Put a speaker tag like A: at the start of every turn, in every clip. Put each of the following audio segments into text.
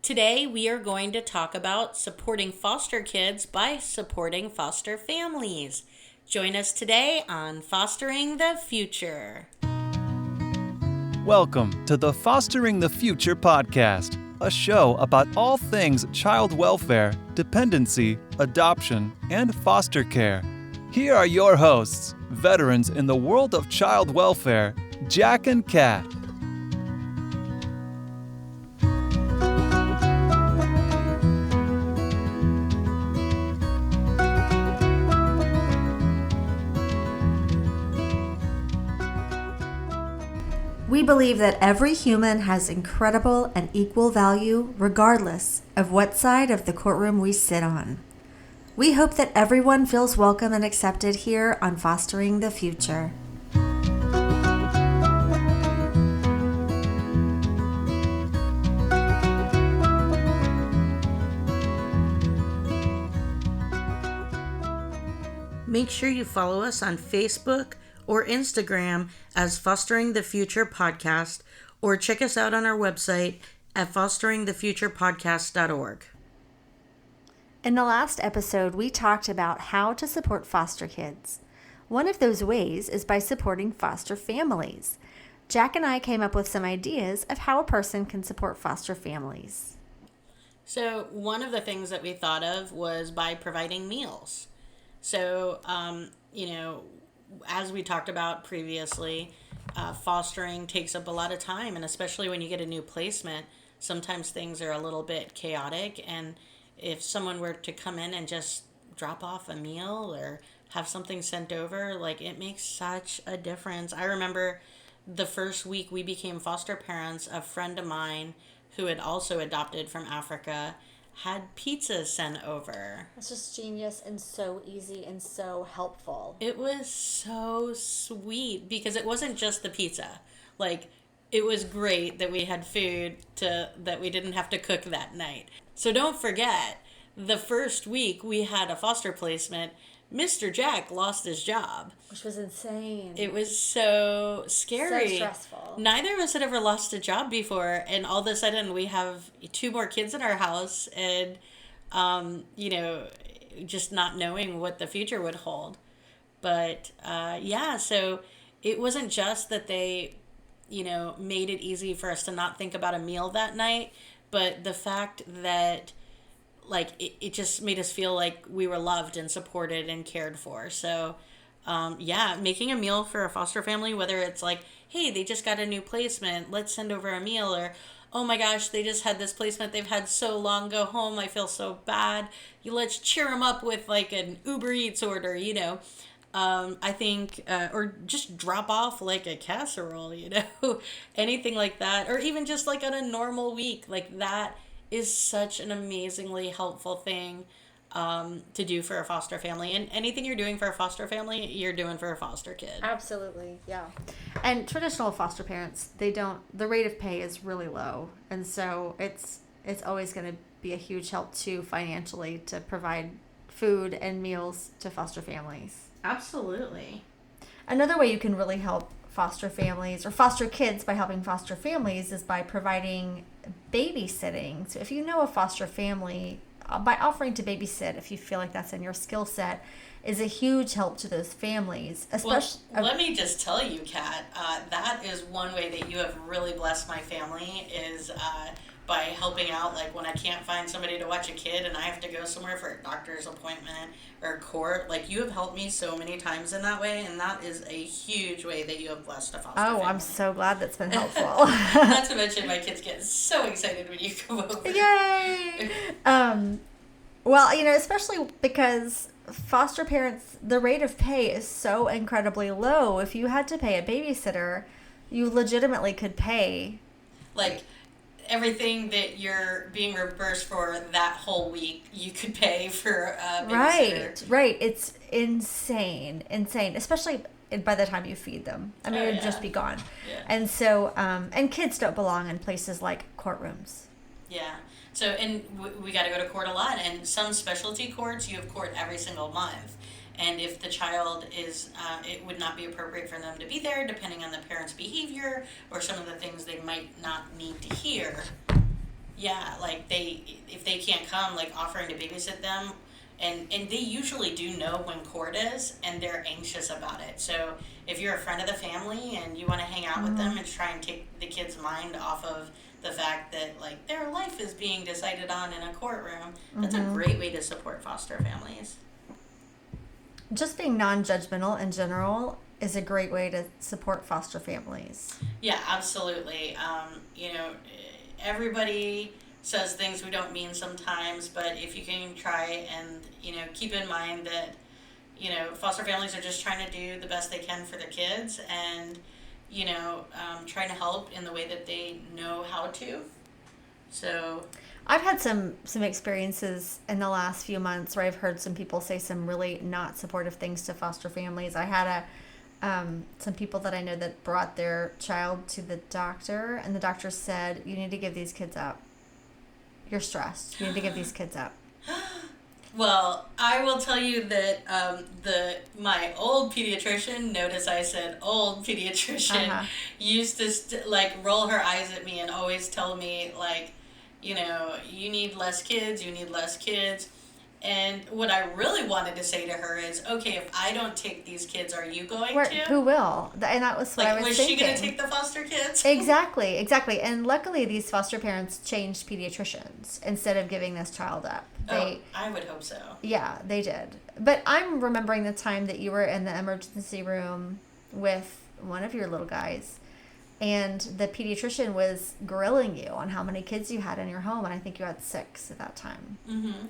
A: Today we are going to talk about supporting foster kids by supporting foster families. Join us today on Fostering the Future.
B: Welcome to the Fostering the Future podcast, a show about all things child welfare, dependency, adoption, and foster care. Here are your hosts, veterans in the world of child welfare, Jack and Kat.
C: We believe that every human has incredible and equal value regardless of what side of the courtroom we sit on. We hope that everyone feels welcome and accepted here on Fostering the Future.
A: Make sure you follow us on Facebook or Instagram as Fostering the Future Podcast, or check us out on our website at fosteringthefuturepodcast.org.
C: In the last episode, we talked about how to support foster kids. One of those ways is by supporting foster families. Jack and I came up with some ideas of how a person can support foster families.
A: So one of the things that we thought of was by providing meals. So, as we talked about previously, fostering takes up a lot of time, and especially when you get a new placement, sometimes things are a little bit chaotic, and if someone were to come in and just drop off a meal or have something sent over, it makes such a difference. I remember the first week we became foster parents, a friend of mine who had also adopted from Africa had pizzas sent over.
C: It's just genius and so easy and so helpful.
A: It was so sweet because it wasn't just the pizza. It was great that we had food that we didn't have to cook that night. So don't forget, the first week we had a foster placement, Mr. Jack lost his job.
C: Which was insane.
A: It was so scary.
C: So stressful.
A: Neither of us had ever lost a job before, and all of a sudden we have 2 more kids in our house, and, just not knowing what the future would hold. But, so it wasn't just that they, made it easy for us to not think about a meal that night, but the fact that it just made us feel like we were loved and supported and cared for. So, making a meal for a foster family, whether it's hey, they just got a new placement, let's send over a meal, or, oh my gosh, they just had this placement they've had so long, go home, I feel so bad. Let's cheer them up with an Uber Eats order, I think, or just drop off a casserole, anything like that, or even just on a normal week, that is such an amazingly helpful thing to do for a foster family. And anything you're doing for a foster family, you're doing for a foster kid.
C: Absolutely, yeah. And traditional foster parents, the rate of pay is really low. And so it's always going to be a huge help too financially to provide food and meals to foster families.
A: Absolutely.
C: Another way you can really help foster families or foster kids by helping foster families is by providing babysitting. So if you know a foster family, by offering to babysit, if you feel like that's in your skill set, is a huge help to those families. Especially,
A: let me just tell you, Kat, that is one way that you have really blessed my family is by helping out, when I can't find somebody to watch a kid and I have to go somewhere for a doctor's appointment or court. You have helped me so many times in that way, and that is a huge way that you have blessed a foster family.
C: I'm so glad that's been helpful.
A: Not to mention my kids get so excited when you come over.
C: Yay! Especially because foster parents, the rate of pay is so incredibly low. If you had to pay a babysitter, you legitimately could pay
A: everything that you're being reimbursed for that whole week, you could pay for a babysitter.
C: Right. It's insane, especially by the time you feed them. I mean, it would just be gone.
A: Yeah.
C: And so, and kids don't belong in places like courtrooms.
A: Yeah. So, and we got to go to court a lot, and some specialty courts, you have court every single month. And if the child is, it would not be appropriate for them to be there, depending on the parent's behavior or some of the things they might not need to hear. Yeah, like if they can't come, like offering to babysit them, and they usually do know when court is, and they're anxious about it. So if you're a friend of the family and you want to hang out with them and try and take the kid's mind off of the fact that like their life is being decided on in a courtroom, that's a great way to support foster families.
C: Just being non-judgmental in general is a great way to support foster families.
A: Yeah, absolutely. You know, everybody says things we don't mean sometimes, but if you can try and, you know, keep in mind that, you know, foster families are just trying to do the best they can for their kids and, you know, trying to help in the way that they know how to. So
C: I've had some experiences in the last few months where I've heard some people say some really not supportive things to foster families. I had some people that I know that brought their child to the doctor, and the doctor said, "You need to give these kids up. You're stressed. You need to give these kids up."
A: Well, I will tell you that my old pediatrician, notice I said old pediatrician, used to roll her eyes at me and always tell me like, you know, you need less kids, you need less kids. And what I really wanted to say to her is, okay, if I don't take these kids, are you going to?
C: Who will? And that was what I was thinking.
A: Was she going to take the foster kids?
C: Exactly. And luckily, these foster parents changed pediatricians instead of giving this child up.
A: I would hope so.
C: Yeah, they did. But I'm remembering the time that you were in the emergency room with one of your little guys, and the pediatrician was grilling you on how many kids you had in your home, and I think you had 6 at that time. Mm-hmm.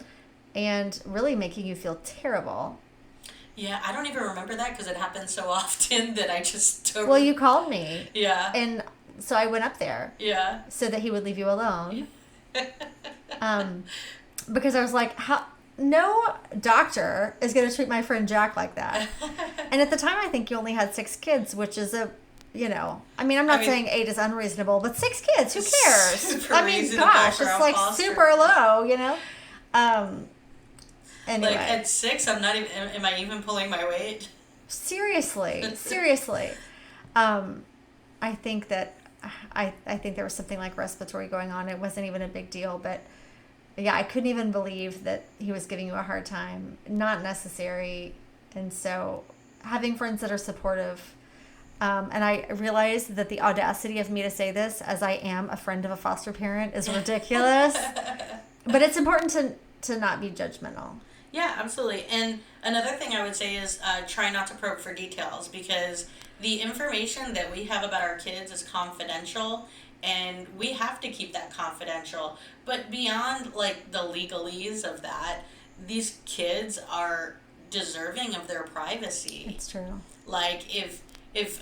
C: And really making you feel terrible.
A: Yeah, I don't even remember that because it happened so often that I just don't...
C: Well, you called me.
A: Yeah.
C: And so I went up there.
A: Yeah.
C: So that he would leave you alone. Because I was like, no doctor is going to treat my friend Jack like that. And at the time, I think you only had 6 kids, which is I'm not saying 8 is unreasonable, but 6 kids, who cares? Gosh, it's like super low, you know? Anyway.
A: Like at 6, I'm not even. Am I even pulling my weight?
C: Seriously. I think that I think there was something like respiratory going on. It wasn't even a big deal, but yeah, I couldn't even believe that he was giving you a hard time. Not necessary. And so having friends that are supportive. And I realized that the audacity of me to say this, as I am a friend of a foster parent, is ridiculous. But it's important to not be judgmental.
A: Yeah, absolutely. And another thing I would say is try not to probe for details, because the information that we have about our kids is confidential, and we have to keep that confidential. But beyond like the legalese of that, these kids are deserving of their privacy.
C: It's true.
A: Like if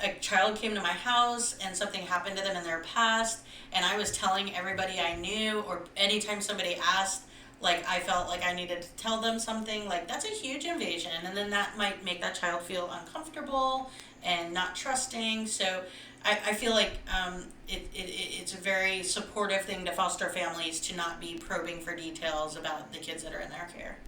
A: a child came to my house and something happened to them in their past, and I was telling everybody I knew, or anytime somebody asked, like I felt like I needed to tell them something, like that's a huge invasion, and then that might make that child feel uncomfortable and not trusting. So I feel like it's a very supportive thing to foster families to not be probing for details about the kids that are in their care.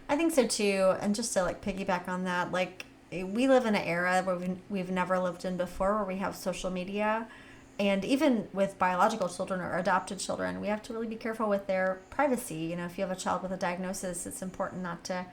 C: I think so too. And just to like piggyback on that, like we live in an era where we've never lived in before, where we have social media. And even with biological children or adopted children, we have to really be careful with their privacy. You know, if you have a child with a diagnosis, it's important not to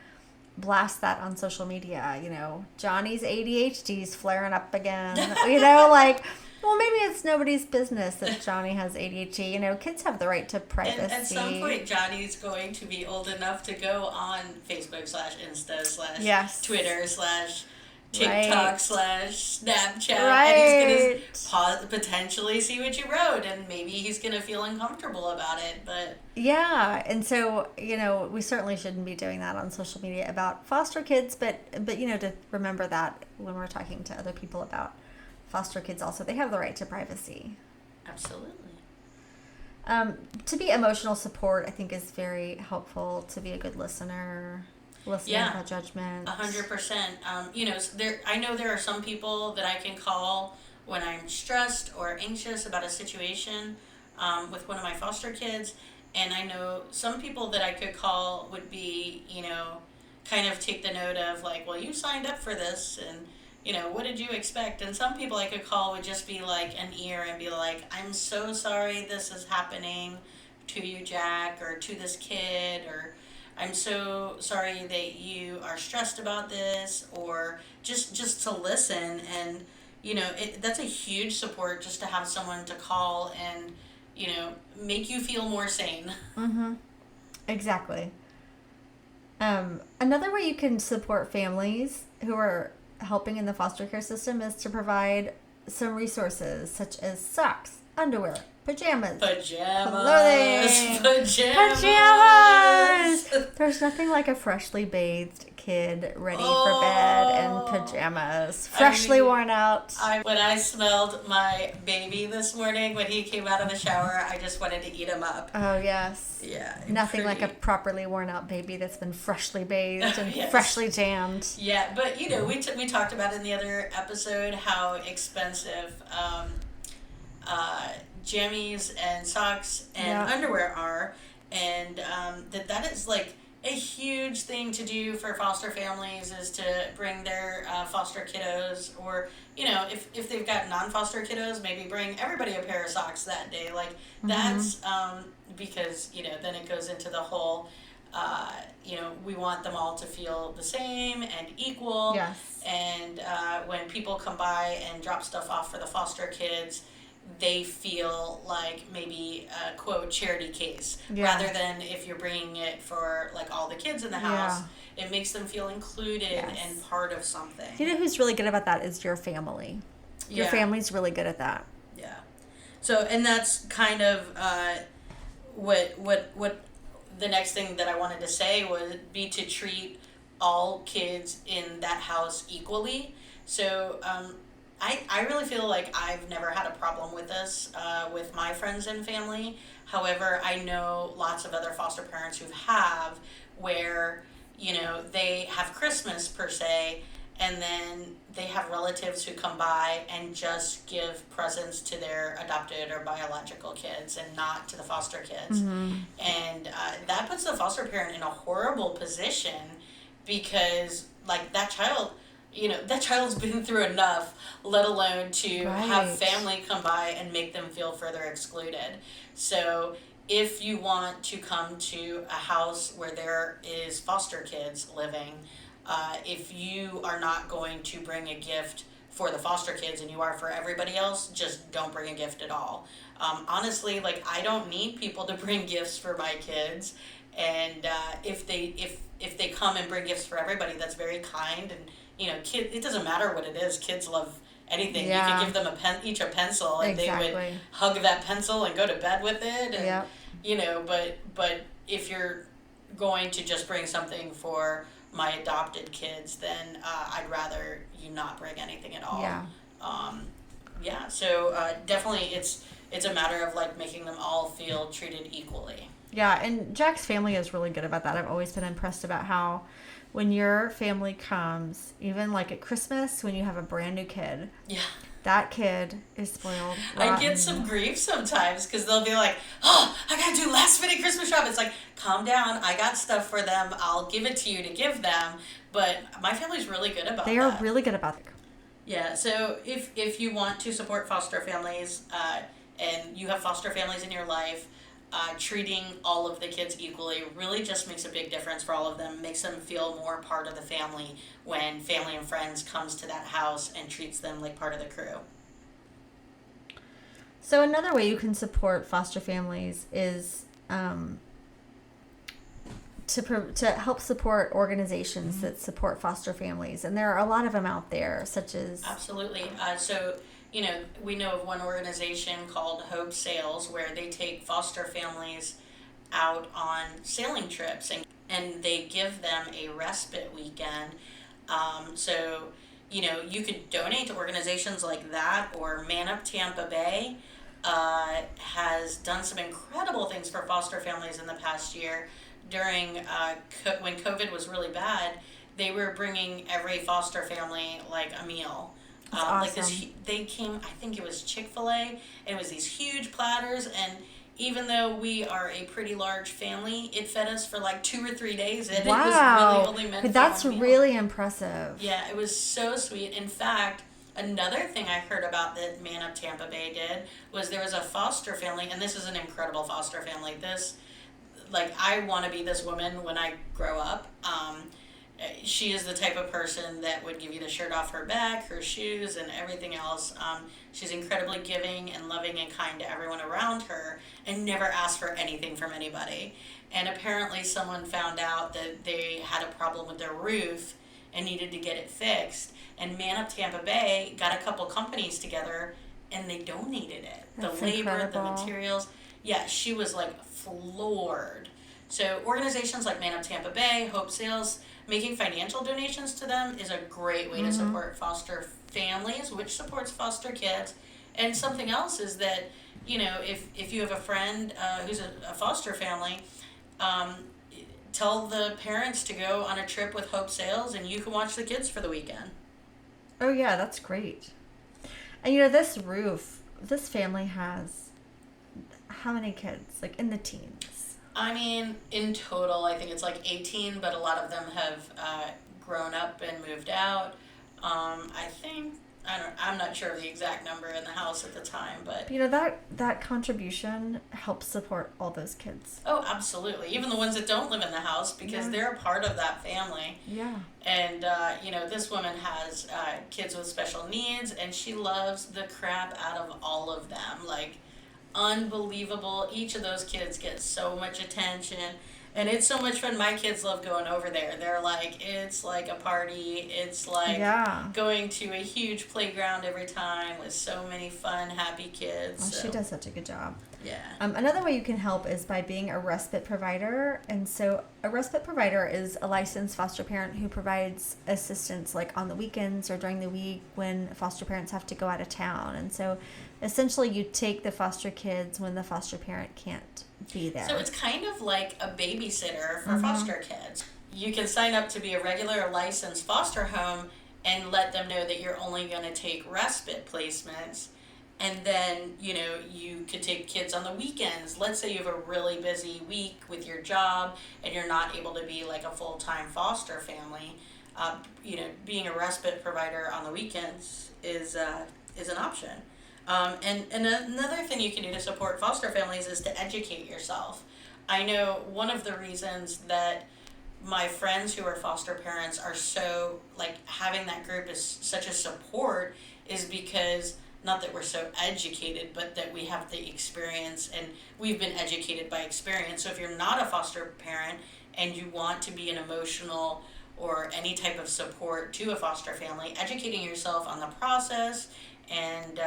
C: blast that on social media. You know, Johnny's ADHD's flaring up again. You know, like, well, maybe it's nobody's business that Johnny has ADHD. You know, kids have the right to privacy.
A: And at some point, Johnny's going to be old enough to go on Facebook /Insta /Twitter /TikTok /Snapchat, and he's going to potentially see what you wrote, and maybe he's going to feel uncomfortable about it, but...
C: Yeah, and so, you know, we certainly shouldn't be doing that on social media about foster kids, but you know, to remember that when we're talking to other people about foster kids also, they have the right to privacy.
A: Absolutely.
C: To be emotional support, I think, is very helpful. To be a good listener... Listening without judgment.
A: 100%. You know, I know there are some people that I can call when I'm stressed or anxious about a situation with one of my foster kids, and I know some people that I could call would be, you know, kind of take the note of like, well, you signed up for this, and you know, what did you expect? And some people I could call would just be like an ear and be like, I'm so sorry this is happening. to you, Jack, or to this kid, or I'm so sorry that you are stressed about this, or just to listen. And that's a huge support, just to have someone to call and make you feel more sane.
C: Mm-hmm. Exactly. Another way you can support families who are helping in the foster care system is to provide some resources such as socks, underwear, pajamas, clothing, pajamas. There's nothing like a freshly bathed kid ready for bed and pajamas, freshly worn out.
A: When I smelled my baby this morning when he came out of the shower, I just wanted to eat him up.
C: Oh yes.
A: Yeah.
C: Nothing like a properly worn out baby that's been freshly bathed and
A: Yes.
C: freshly jammed.
A: Yeah, but we talked about in the other episode how expensive jammies and socks and underwear are, and that is like a huge thing to do for foster families, is to bring their foster kiddos, or if they've got non-foster kiddos, maybe bring everybody a pair of socks that day. Like that's because then it goes into the whole we want them all to feel the same and equal.
C: Yes.
A: And when people come by and drop stuff off for the foster kids, they feel like maybe a quote charity case, rather than if you're bringing it for like all the kids in the house. It makes them feel included and part of something.
C: You know who's really good about that is your family. Your family's really good at that.
A: Yeah. So, and that's kind of what the next thing that I wanted to say would be to treat all kids in that house equally. So I really feel like I've never had a problem with this with my friends and family. However, I know lots of other foster parents who have, where they have Christmas per se, and then they have relatives who come by and just give presents to their adopted or biological kids and not to the foster kids. And that puts the foster parent in a horrible position, because like that child's been through enough, let alone to have family come by and make them feel further excluded. So if you want to come to a house where there is foster kids living, if you are not going to bring a gift for the foster kids and you are for everybody else, just don't bring a gift at all. Honestly, like I don't need people to bring gifts for my kids, and if they come and bring gifts for everybody, that's very kind. And it doesn't matter what it is. Kids love anything. You could give them each a pencil, and they would hug that pencil and go to bed with it. And but if you're going to just bring something for my adopted kids, then I'd rather you not bring anything at all. So definitely it's a matter of like making them all feel treated equally.
C: Yeah, and Jack's family is really good about that. I've always been impressed about how when your family comes, even like at Christmas, when you have a brand new kid, that kid is spoiled rotten.
A: I get some grief sometimes because they'll be like, oh, I gotta do last minute Christmas shop. It's like, calm down, I got stuff for them, I'll give it to you to give them. But my family's really good about that.
C: They are really good about that.
A: Yeah, so if you want to support foster families, and you have foster families in your life, treating all of the kids equally really just makes a big difference for all of them, makes them feel more part of the family when family and friends comes to that house and treats them like part of the crew.
C: So another way you can support foster families is to help support organizations that support foster families. And there are a lot of them out there, such as...
A: Absolutely. We know of one organization called Hope Sails, where they take foster families out on sailing trips and they give them a respite weekend. You could donate to organizations like that, or Man Up Tampa Bay has done some incredible things for foster families in the past year. During when COVID was really bad, they were bringing every foster family like a meal.
C: Awesome.
A: They came, I think it was Chick-fil-A, and it was these huge platters, and even though we are a pretty large family, it fed us for like 2 or 3 days, and it was really only meant for
C: That's
A: one meal.
C: really impressive.
A: Yeah, it was so sweet. In fact, Another thing I heard about that Man Up Tampa Bay did was there was a foster family, and this is an incredible foster family. I want to be this woman when I grow up. She is the type of person that would give you the shirt off her back, her shoes, and everything else. She's incredibly giving and loving and kind to everyone around her and never asks for anything from anybody. And apparently someone found out that they had a problem with their roof and needed to get it fixed. And Man Up Tampa Bay got a couple companies together and they donated it.
C: That's
A: the labor,
C: incredible.
A: the materials. Yeah, she was floored. So organizations like Man Up Tampa Bay, Hope Sales, making financial donations to them is a great way to support foster families, which supports foster kids. And something else is that, if you have a friend who's a foster family, tell the parents to go on a trip with Hope Sales and you can watch the kids for the weekend.
C: Oh yeah, that's great. And this family has how many kids? Like in the teens?
A: I mean, in total, I think it's 18, but a lot of them have grown up and moved out. I'm not sure of the exact number in the house at the time, but
C: that contribution helps support all those kids.
A: oh, absolutely. Even the ones that don't live in the house, because they're a part of that family.
C: Yeah.
A: And this woman has kids with special needs, and she loves the crap out of all of them. Unbelievable. Each of those kids gets so much attention, and it's so much fun. My kids love going over there. They're it's like a party. It's going to a huge playground every time with so many fun, happy kids.
C: Well, she does such a good job.
A: Yeah.
C: Another way you can help is by being a respite provider. And so a respite provider is a licensed foster parent who provides assistance on the weekends or during the week when foster parents have to go out of town. And so essentially you take the foster kids when the foster parent can't be there.
A: So it's kind of like a babysitter for foster kids. You can sign up to be a regular licensed foster home and let them know that you're only going to take respite placements. And then, you could take kids on the weekends. Let's say you have a really busy week with your job and you're not able to be a full-time foster family. Being a respite provider on the weekends is an option. And another thing you can do to support foster families is to educate yourself. I know one of the reasons that my friends who are foster parents are so, having that group is such a support is because, not that we're so educated, but that we have the experience and we've been educated by experience. So if you're not a foster parent and you want to be an emotional or any type of support to a foster family, educating yourself on the process and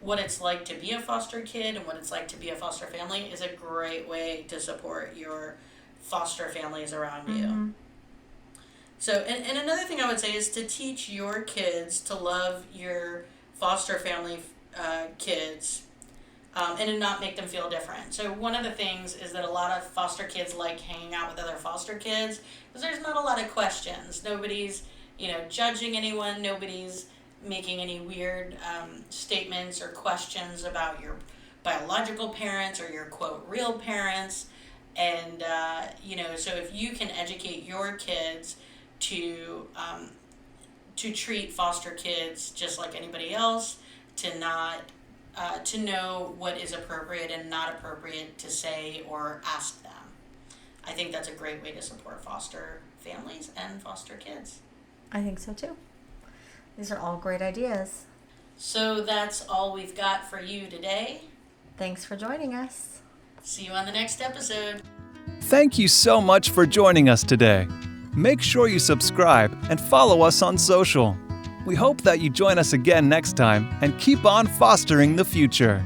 A: what it's like to be a foster kid and what it's like to be a foster family is a great way to support your foster families around you. So, and another thing I would say is to teach your kids to love your foster family kids and to not make them feel different. So one of the things is that a lot of foster kids like hanging out with other foster kids because there's not a lot of questions. Nobody's, judging anyone. Nobody's making any weird statements or questions about your biological parents or your, quote, real parents. And, so if you can educate your kids to treat foster kids just like anybody else, to not, to know what is appropriate and not appropriate to say or ask them. I think that's a great way to support foster families and foster kids.
C: I think so too. These are all great ideas.
A: So that's all we've got for you today.
C: Thanks for joining us.
A: See you on the next episode.
B: Thank you so much for joining us today. Make sure you subscribe and follow us on social. We hope that you join us again next time and keep on fostering the future.